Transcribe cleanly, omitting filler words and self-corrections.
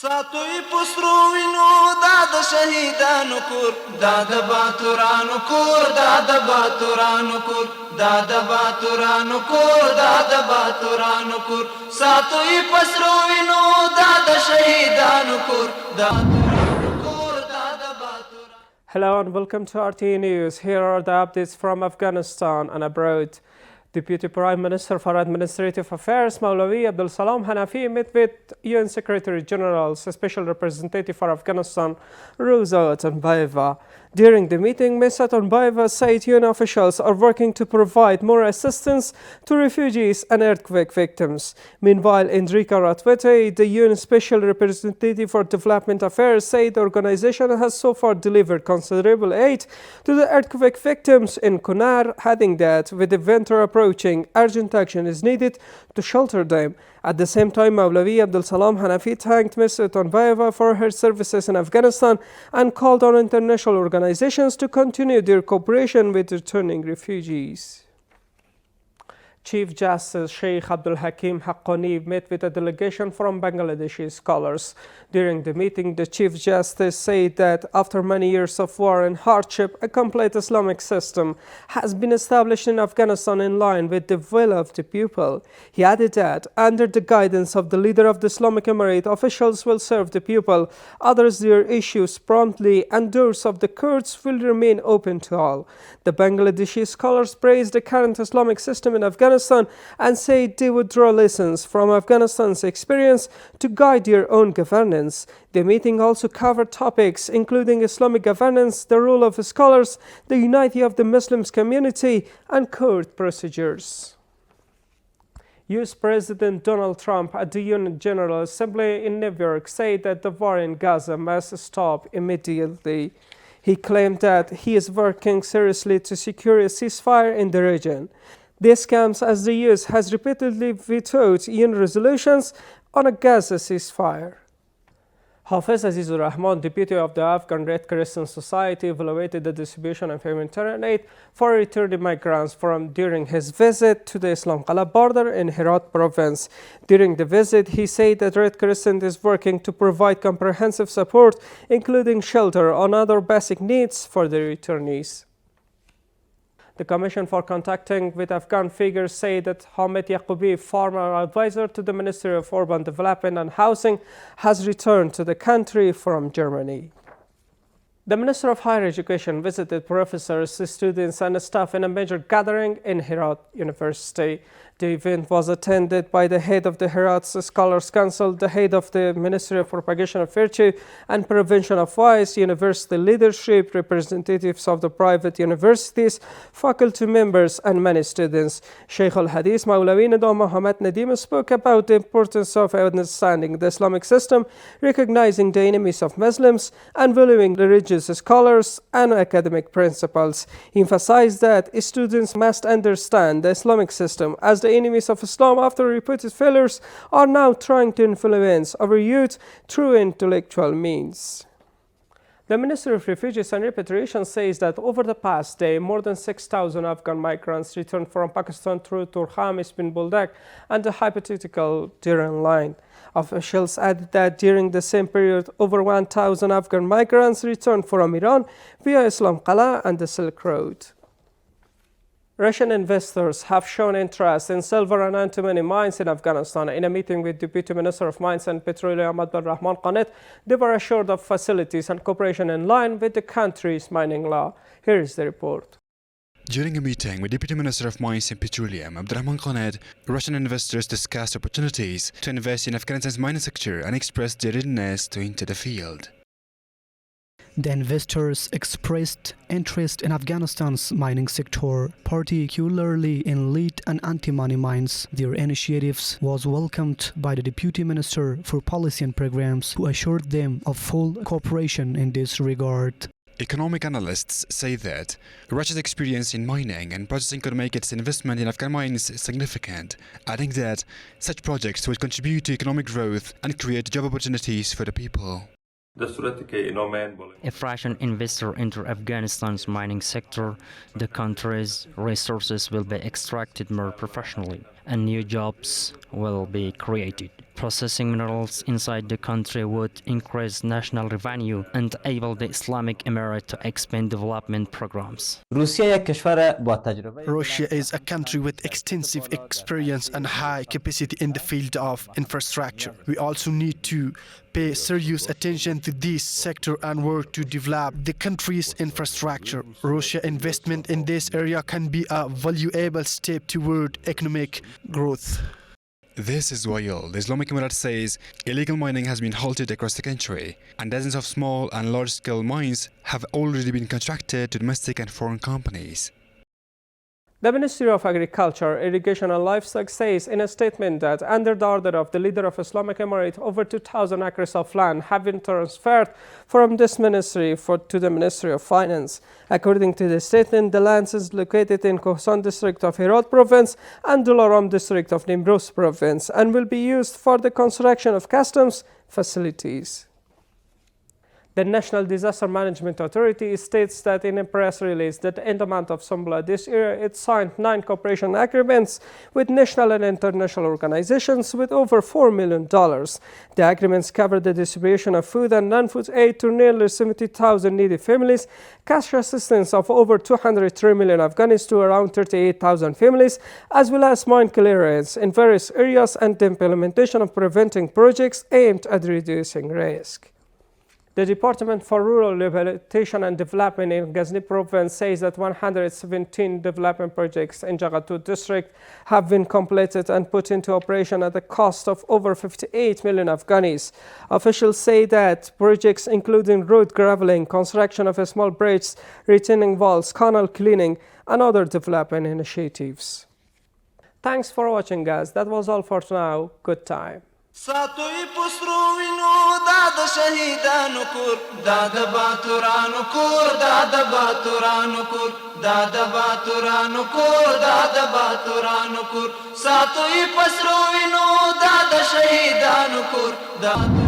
ساتوی پسروینو داد شهیدانو کور داد باتورانو کور داد باتورانو کور داد باتورانو کور داد باتورانو کور ساتوی پسروینو داد شهیدانو کور داد کور داد باتورانو. Hello and welcome to RTA News. Here are the updates from Afghanistan and abroad. Deputy Prime Minister for Administrative Affairs Maulawi Abdul Salam Hanafi met with UN Secretary General's Special Representative for Afghanistan Rosa Otunbayeva. During the meeting, Ms. Otunbayeva said UN officials are working to provide more assistance to refugees and earthquake victims. Meanwhile, Enrique Ratwete, the UN Special Representative for Development Affairs, said the organization has so far delivered considerable aid to the earthquake victims in Kunar, adding that with the winter approaching, urgent action is needed to shelter them. At the same time, Maulawi Abdul Salam Hanafi thanked Ms. Otunbayeva for her services in Afghanistan and called on international organizations to continue their cooperation with returning refugees. Chief Justice Sheikh Abdul Hakim Haqqani met with a delegation from Bangladeshi scholars. During the meeting, the Chief Justice said that after many years of war and hardship, a complete Islamic system has been established in Afghanistan in line with the will of the people. He added that under the guidance of the leader of the Islamic Emirate, officials will serve the people, address their issues promptly, and doors of the courts will remain open to all. The Bangladeshi scholars praised the current Islamic system in Afghanistan and said they would draw lessons from Afghanistan's experience to guide their own governance. The meeting also covered topics including Islamic governance, the role of scholars, the unity of the Muslim community, and court procedures. US President Donald Trump at the UN General Assembly in New York said that the war in Gaza must stop immediately. He claimed that he is working seriously to secure a ceasefire in the region. This comes as the US has repeatedly vetoed UN resolutions on a Gaza ceasefire. Hafiz Azizur Rahman, deputy of the Afghan Red Crescent Society, evaluated the distribution of humanitarian aid for returning migrants during his visit to the Islam Qala border in Herat province. During the visit, he said that Red Crescent is working to provide comprehensive support, including shelter and other basic needs for the returnees. The Commission for Contacting with Afghan Figures said that Hamid Yaqubi, former advisor to the Ministry of Urban Development and Housing, has returned to the country from Germany. The Minister of Higher Education visited professors, students and staff in a major gathering in Herat University. The event was attended by the head of the Herat Scholars Council, the head of the Ministry of Propagation of Virtue and Prevention of Vice, university leadership, representatives of the private universities, faculty members, and many students. Sheikh al-Hadith Maulawi Nida Muhammad Nadim spoke about the importance of understanding the Islamic system, recognizing the enemies of Muslims, and valuing religious scholars and academic principles. He emphasized that students must understand the Islamic system as the enemies of Islam, after repeated failures, are now trying to influence our youth through intellectual means. The Ministry of Refugees and Repatriation says that over the past day, more than 6,000 Afghan migrants returned from Pakistan through Turham, Spin Buldak, and the hypothetical Tiran line. Officials added that during the same period, over 1,000 Afghan migrants returned from Iran via Islam Qala and the Silk Road. Russian investors have shown interest in silver and antimony mines in Afghanistan. In a meeting with Deputy Minister of Mines and Petroleum Abdulrahman Qanet, they were assured of facilities and cooperation in line with the country's mining law. Here is the report. During a meeting with Deputy Minister of Mines and Petroleum Abdulrahman Qanet, Russian investors discussed opportunities to invest in Afghanistan's mining sector and expressed their readiness to enter the field. The investors expressed interest in Afghanistan's mining sector, particularly in lead and anti-money mines. Their initiatives was welcomed by the Deputy Minister for Policy and Programs, who assured them of full cooperation in this regard. Economic analysts say that Russia's experience in mining and processing could make its investment in Afghan mines significant, adding that such projects would contribute to economic growth and create job opportunities for the people. If Russian investors enter Afghanistan's mining sector, the country's resources will be extracted more professionally and new jobs will be created. Processing minerals inside the country would increase national revenue and enable the Islamic Emirate to expand development programs. Russia is a country with extensive experience and high capacity in the field of infrastructure. We also need to pay serious attention to this sector and work to develop the country's infrastructure. Russia's investment in this area can be a valuable step toward economic growth. This is while the Islamic Emirate says illegal mining has been halted across the country, and dozens of small and large-scale mines have already been contracted to domestic and foreign companies. The Ministry of Agriculture, Irrigation and Livestock says in a statement that under the order of the leader of Islamic Emirate, over 2,000 acres of land have been transferred from this ministry to the Ministry of Finance. According to the statement, the land is located in Khorasan district of Herat province and Dularam district of Nimruz province and will be used for the construction of customs facilities. The National Disaster Management Authority states that in a press release that in the month of Sambala this year, it signed 9 cooperation agreements with national and international organizations with over $4 million. The agreements cover the distribution of food and non-food aid to nearly 70,000 needy families, cash assistance of over 203 million Afghans to around 38,000 families, as well as mine clearance in various areas and the implementation of preventing projects aimed at reducing risk. The Department for Rural Rehabilitation and Development in Ghazni province says that 117 development projects in Jagatur district have been completed and put into operation at a cost of over 58 million Afghanis. Officials say that projects including road graveling, construction of a small bridges, retaining walls, canal cleaning, and other development initiatives. Thanks for watching, guys. That was all for now. Good time. ساتوی پسرو وینو داد شهیدانو کور داد باتورانو کور داد باتورانو کور داد باتورانو کور داد باتورانو کور ساتوی پسرو وینو داد شهیدانو کور داد